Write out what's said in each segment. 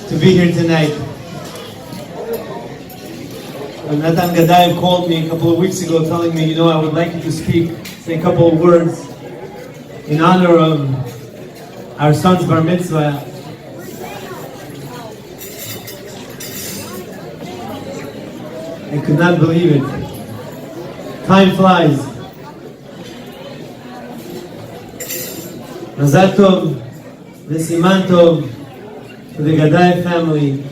to be here tonight. Natan Gadayev called me a couple of weeks ago telling me, I would like you to say a couple of words in honor of our son's Barmitzva. I could not believe it. Time flies. Mazal Tov, V'siman Tov to the Gadayev family.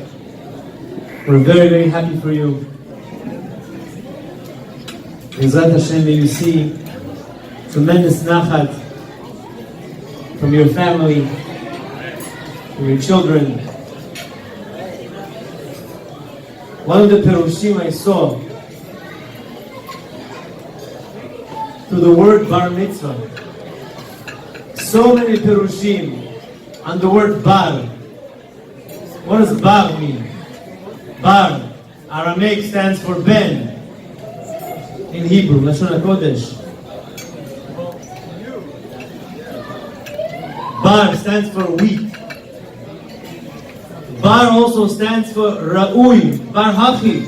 We're very, very happy for you. B'ezrat Hashem, may you see tremendous nachat from your family, from your children. One of the perushim I saw to the word bar mitzvah, so many perushim on the word bar. What does bar mean? Bar, Aramaic, stands for ben. In Hebrew, Lashon HaKodesh. Bar stands for wheat. Bar also stands for Ra'ui, Bar Hachi,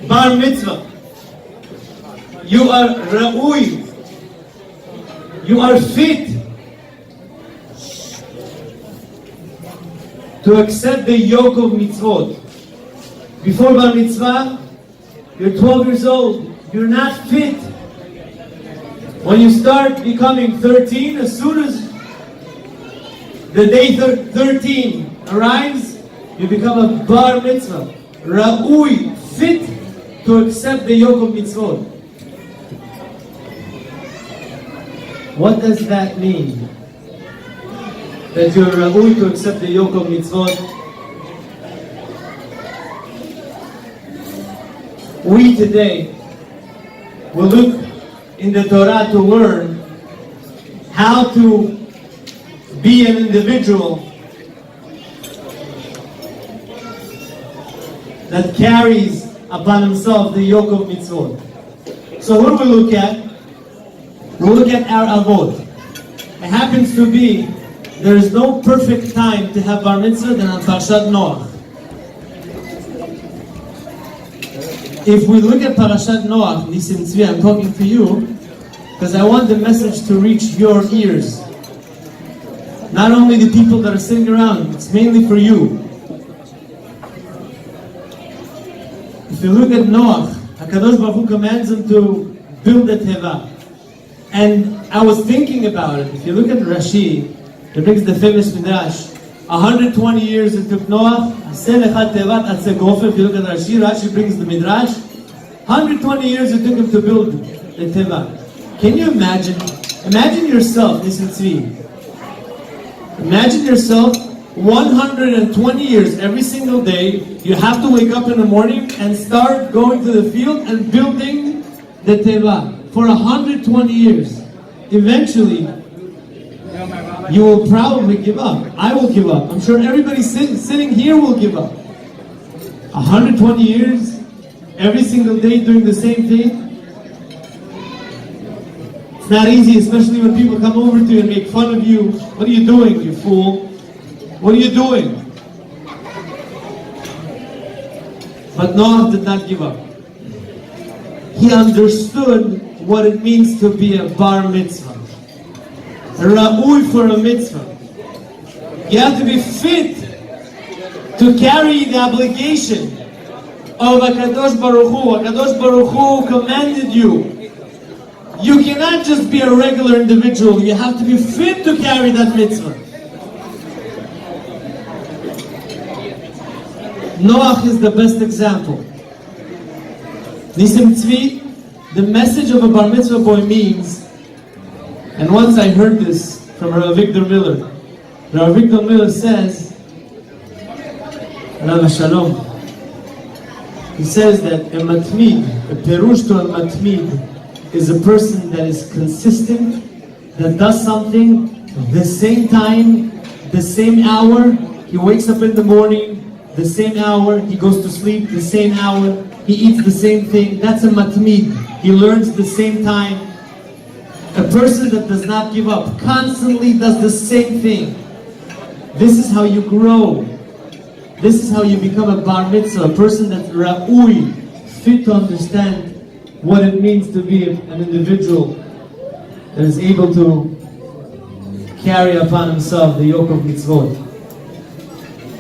Bar Mitzvah. You are Ra'ui. You are fit to accept the yoke of mitzvot. Before Bar Mitzvah, you're 12 years old. You're not fit. When you start becoming 13, as soon as the day 13 arrives, you become a bar mitzvah. Ra'ui, fit to accept the yoke of mitzvot. What does that mean? That you're ra'ui to accept the yoke of mitzvot? We today will look in the Torah to learn how to be an individual that carries upon himself the yoke of mitzvot. So what do we look at? We'll look at our avot. It happens to be there is no perfect time to have bar mitzvah than on Parashat Noach. If we look at Parashat Noach, Nisim Tzvi, I'm talking to you because I want the message to reach your ears. Not only the people that are sitting around, it's mainly for you. If you look at Noach, HaKadosh Baruch Hu commands him to build a teva. And I was thinking about it. If you look at Rashi, it brings the famous Midrash. 120 years it took Noach. If you look at Rashi brings the Midrash. 120 years it took him to build the teva. Can you imagine? Imagine yourself, Nisim Tzvi. Imagine yourself 120 years every single day. You have to wake up in the morning and start going to the field and building the teva for 120 years. Eventually, you will probably give up. I will give up. I'm sure everybody sitting here will give up. 120 years, every single day doing the same thing. It's not easy, especially when people come over to you and make fun of you. What are you doing, you fool? What are you doing? But Noah did not give up. He understood what it means to be a bar mitzvah. Ra'ui for a mitzvah. You have to be fit to carry the obligation of HaKadosh Baruch Hu. HaKadosh Baruch Hu commanded you. You cannot just be a regular individual. You have to be fit to carry that mitzvah. Noach is the best example. Nisim Tzvi, the message of a bar mitzvah boy means, and once I heard this from Rav Victor Miller. Rav Victor Miller says, Rav Shalom, he says that a matmid, a perush to a matmid, is a person that is consistent, that does something the same time, the same hour. He wakes up in the morning, the same hour. He goes to sleep, the same hour. He eats the same thing. That's a matmid. He learns the same time. A person that does not give up, constantly does the same thing. This is how you grow. This is how you become a bar mitzvah, a person that's ra'ui, fit to understand what it means to be an individual that is able to carry upon himself the yoke of mitzvot.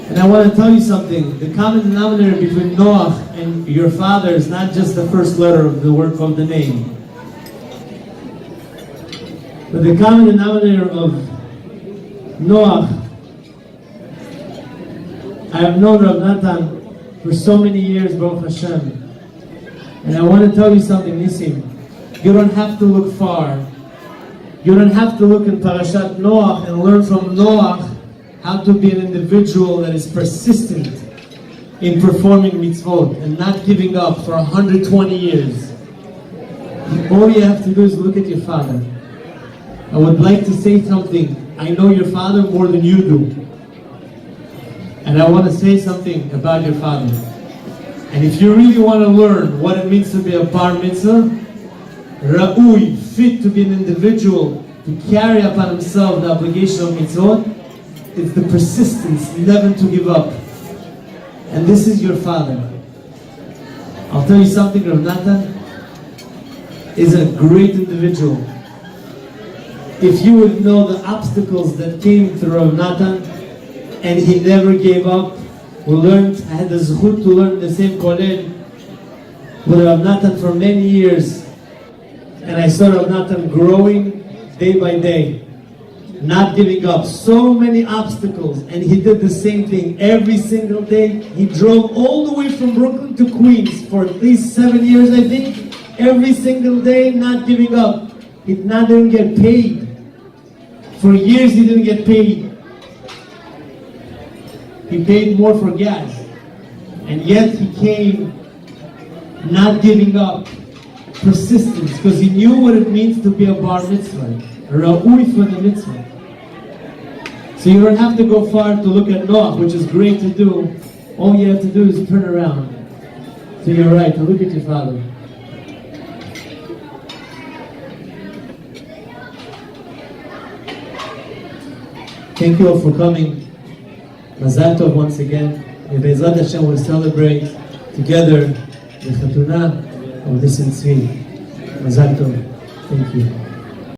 And I want to tell you something. The common denominator between Noach and your father is not just the first letter of the word of the name. But the common denominator of Noach, I have known Rav Natan for so many years, Baruch Hashem. And I want to tell you something, Nisim. You don't have to look far. You don't have to look in Parashat Noach and learn from Noach how to be an individual that is persistent in performing mitzvot and not giving up for 120 years. All you have to do is look at your father. I would like to say something. I know your father more than you do. And I want to say something about your father. And if you really want to learn what it means to be a bar mitzvah, ra'ui, fit to be an individual, to carry upon himself the obligation of mitzvot, it's the persistence, never to give up. And this is your father. I'll tell you something, Rav Natan is a great individual. If you would know the obstacles that came through Rav Natan, and he never gave up. We learned, I had the zechut to learn the same kollel with Rav Natan for many years. And I saw Rav Natan growing day by day, not giving up. So many obstacles, and he did the same thing every single day. He drove all the way from Brooklyn to Queens for at least 7 years, I think. Every single day, not giving up. He didn't get paid. For years he didn't get paid. He paid more for gas. And yet he came not giving up. Persistence, because he knew what it means to be a bar mitzvah. Ra'ui for the mitzvah. So you don't have to go far to look at Noach, which is great to do. All you have to do is turn around to your right and look at your father. Thank you all for coming. Mazal Tov once again. And Be'ezrat Hashem will celebrate together the Chatunah of this Tzvi. Mazal Tov. Thank you.